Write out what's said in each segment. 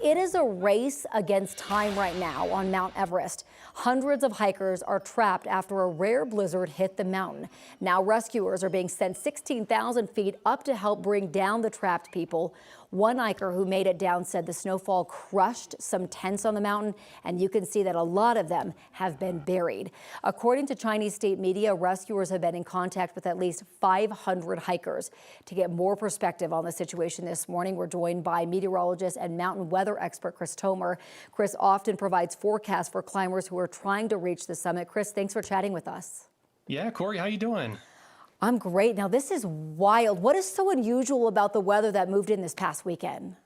It is a race against time right now on Mount Everest. Hundreds of hikers are trapped after a rare blizzard hit the mountain. Now rescuers are being sent 16,000 feet up to help bring down the trapped people. One hiker who made it down said the snowfall crushed some tents on the mountain, and you can see that a lot of them have been buried. According to Chinese state media, rescuers have been in contact with at least 500 hikers. To get more perspective on the situation this morning, we're joined by meteorologist and mountain weather expert Chris Tomer. Chris often provides forecasts for climbers who are trying to reach the summit. Chris, thanks for chatting with us. Yeah, Corey, how you doing? I'm great. Now, this is wild. What is so unusual about the weather that moved in this past weekend?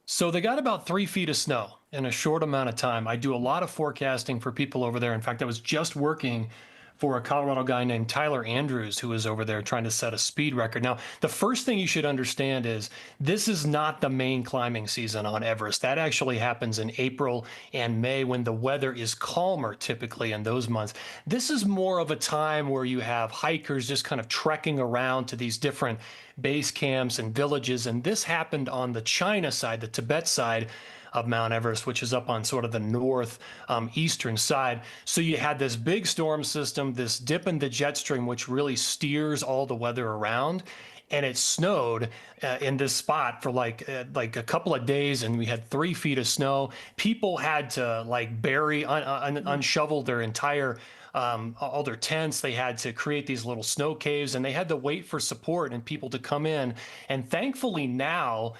So they got about 3 feet of snow in a short amount of time. I do a lot of forecasting for people over there. In fact, I was just working for a Colorado guy named Tyler Andrews, who was over there trying to set a speed record. Now, the first thing you should understand is this is not the main climbing season on Everest. That actually happens in April and May when the weather is calmer, typically in those months. This is more of a time where you have hikers just kind of trekking around to these different base camps and villages. And this happened on the China side, the Tibet side of Mount Everest, which is up on sort of the north eastern side. So you had this big storm system, this dip in the jet stream, which really steers all the weather around. And it snowed in this spot for like a couple of days, and we had 3 feet of snow. People had to like bury, unshovel their entire all their tents. They had to create these little snow caves, and they had to wait for support and people to come in. And thankfully now,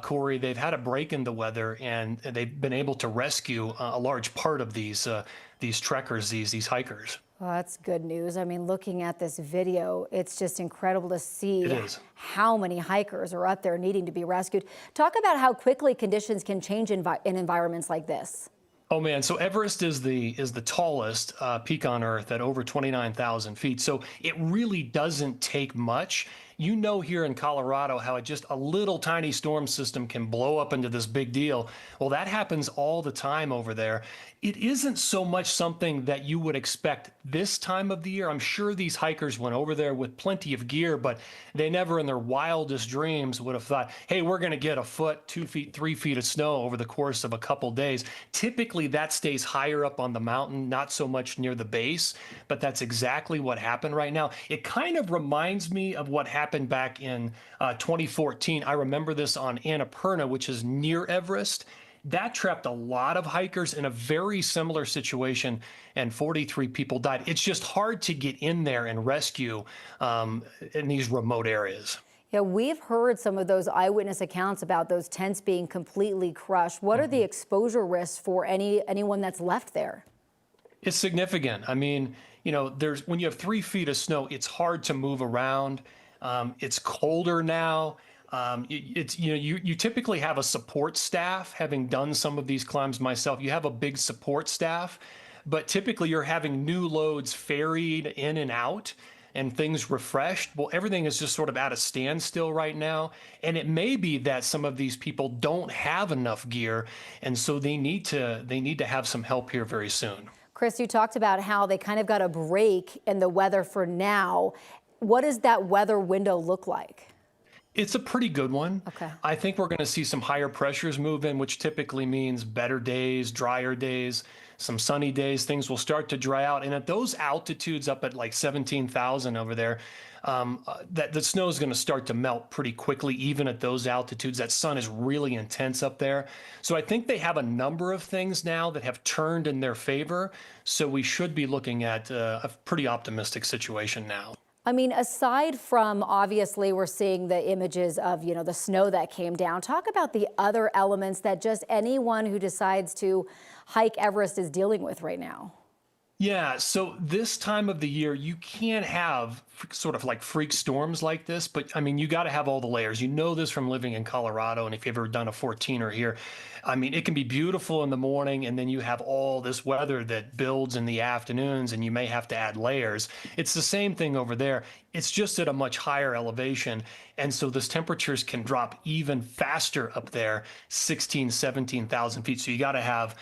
Corey, they've had a break in the weather, and they've been able to rescue a large part of these trekkers, these hikers. Well, that's good news. I mean, looking at this video, it's just incredible to see how many hikers are up there needing to be rescued. Talk about how quickly conditions can change in environments like this. Oh man, so Everest is the tallest peak on Earth at over 29,000 feet. So it really doesn't take much. You know, here in Colorado, how just a little tiny storm system can blow up into this big deal. Well, that happens all the time over there. It isn't so much something that you would expect this time of the year. I'm sure these hikers went over there with plenty of gear, but they never in their wildest dreams would have thought, hey, we're going to get a foot, 2 feet, 3 feet of snow over the course of a couple days. Typically, that stays higher up on the mountain, not so much near the base, but that's exactly what happened right now. It kind of reminds me of what happened back in 2014. I remember this on Annapurna, which is near Everest. That trapped a lot of hikers in a very similar situation, and 43 people died. It's just hard to get in there and rescue in these remote areas. Yeah, we've heard some of those eyewitness accounts about those tents being completely crushed. What are the exposure risks for anyone that's left there? It's significant. I mean, you know, when you have 3 feet of snow, it's hard to move around. It's colder now. You typically have a support staff. Having done some of these climbs myself, you have a big support staff, but typically you're having new loads ferried in and out and things refreshed. Well, everything is just sort of at a standstill right now. And it may be that some of these people don't have enough gear, and so they need to have some help here very soon. Chris, you talked about how they kind of got a break in the weather for now. What does that weather window look like? It's a pretty good one. Okay. I think we're going to see some higher pressures move in, which typically means better days, drier days, some sunny days. Things will start to dry out. And at those altitudes up at like 17,000 over there, that the snow is going to start to melt pretty quickly, even at those altitudes. That sun is really intense up there. So I think they have a number of things now that have turned in their favor. So we should be looking at a pretty optimistic situation now. I mean, aside from obviously we're seeing the images of, you know, the snow that came down, talk about the other elements that just anyone who decides to hike Everest is dealing with right now. Yeah, so this time of the year, you can't have sort of like freak storms like this, but I mean, you got to have all the layers. You know this from living in Colorado, and if you've ever done a 14er here, I mean, it can be beautiful in the morning, and then you have all this weather that builds in the afternoons, and you may have to add layers. It's the same thing over there. It's just at a much higher elevation, and so those temperatures can drop even faster up there, 16, 17,000 feet. So you got to have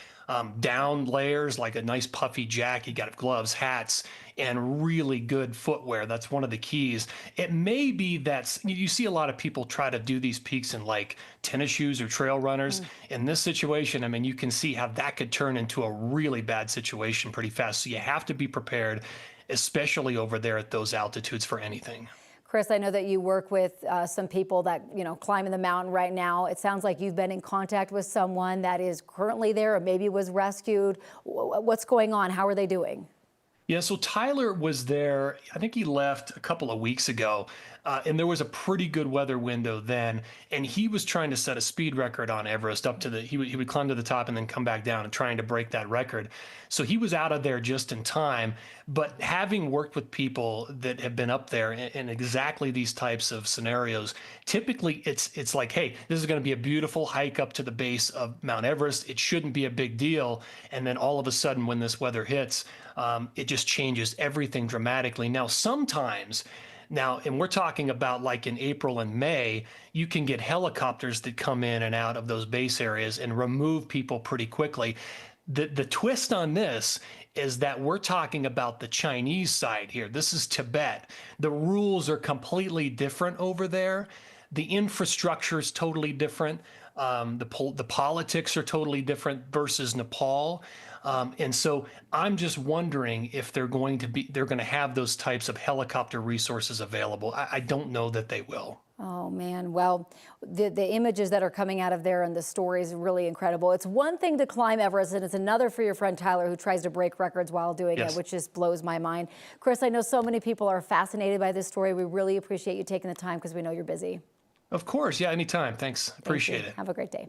down layers like a nice puffy jacket. You got gloves, hats, and really good footwear. That's one of the keys. It may be that you see a lot of people try to do these peaks in like tennis shoes or trail runners. In this situation, I mean, you can see how that could turn into a really bad situation pretty fast. So you have to be prepared, especially over there at those altitudes, for anything. Chris, I know that you work with some people that, climbing the mountain right now. It sounds like you've been in contact with someone that is currently there or maybe was rescued. What's going on? How are they doing? Yeah, so Tyler was there. I think he left a couple of weeks ago, and there was a pretty good weather window then. And he was trying to set a speed record on Everest up to he would climb to the top and then come back down and trying to break that record. So he was out of there just in time. But having worked with people that have been up there in exactly these types of scenarios, typically it's like, hey, this is going to be a beautiful hike up to the base of Mount Everest. It shouldn't be a big deal. And then all of a sudden, when this weather hits, it just changes everything dramatically. Now, sometimes, and we're talking about like in April and May, you can get helicopters that come in and out of those base areas and remove people pretty quickly. The twist on this is that we're talking about the Chinese side here. This is Tibet. The rules are completely different over there. The infrastructure is totally different. The politics are totally different versus Nepal. And so I'm just wondering if they're going to have those types of helicopter resources available. I don't know that they will. Oh man, well, the images that are coming out of there and the stories are really incredible. It's one thing to climb Everest and it's another for your friend Tyler who tries to break records while doing it, which just blows my mind. Chris, I know so many people are fascinated by this story. We really appreciate you taking the time because we know you're busy. Of course, yeah, anytime. Thanks. Appreciate it. Have a great day.